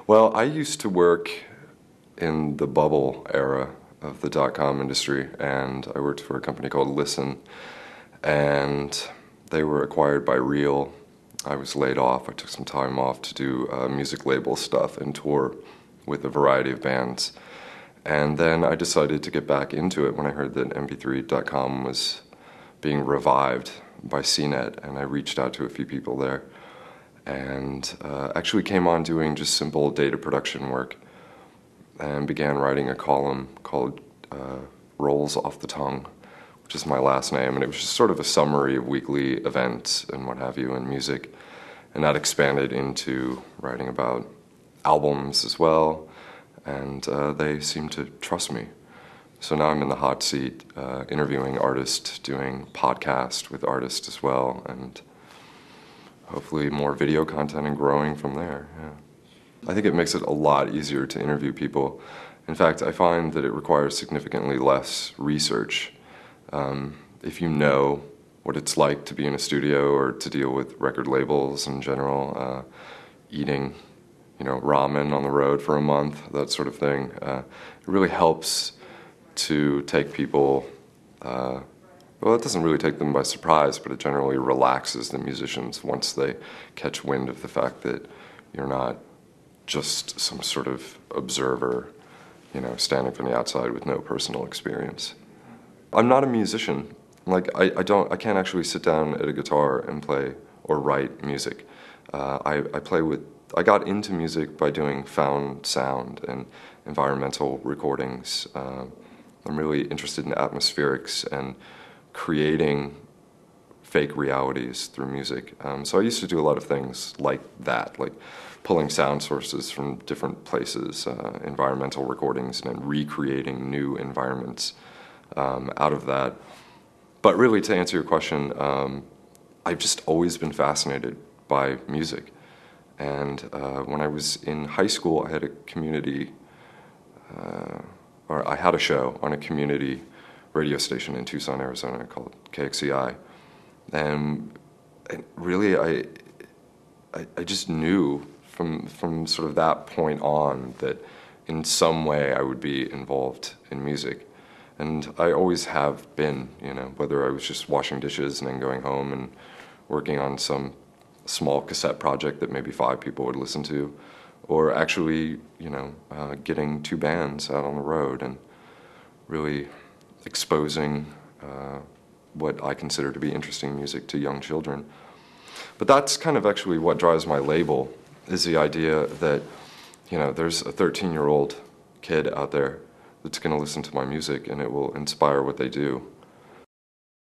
Well, I used to work in the bubble era of the dot-com industry, and I worked for a company called Listen, and they were acquired by Reel. I was laid off. I took some time off to do music label stuff and tour with a variety of bands. And then I decided to get back into it when I heard that mp3.com was being revived by CNET, and I reached out to a few people there and actually came on doing just simple data production work and began writing a column called Rolls Off the Tongue, which is my last name, and it was just sort of a summary of weekly events and what have you in music, and that expanded into writing about albums as well, and they seemed to trust me. So now I'm in the hot seat, interviewing artists, doing podcasts with artists as well, and hopefully more video content and growing from there. Yeah. I think it makes it a lot easier to interview people. In fact, I find that it requires significantly less research. If you know what it's like to be in a studio or to deal with record labels in general, eating, ramen on the road for a month, that sort of thing, it really helps to take people, well, it doesn't really take them by surprise, but it generally relaxes the musicians once they catch wind of the fact that you're not just some sort of observer, standing from the outside with no personal experience. I'm not a musician. Like, I can't actually sit down at a guitar and play or write music. I got into music by doing found sound and environmental recordings. I'm really interested in atmospherics and creating fake realities through music. So I used to do a lot of things like that, like pulling sound sources from different places, environmental recordings, and then recreating new environments out of that. But really, to answer your question, I've just always been fascinated by music. And when I was in high school, I had a community, or I had a show on a community radio station in Tucson, Arizona called KXCI. And really, I just knew from sort of that point on that in some way I would be involved in music. And I always have been, whether I was just washing dishes and then going home and working on some small cassette project that maybe 5 people would listen to, or actually, getting 2 bands out on the road and really exposing what I consider to be interesting music to young children. But that's kind of actually what drives my label, is the idea that, there's a 13-year-old kid out there that's going to listen to my music and it will inspire what they do.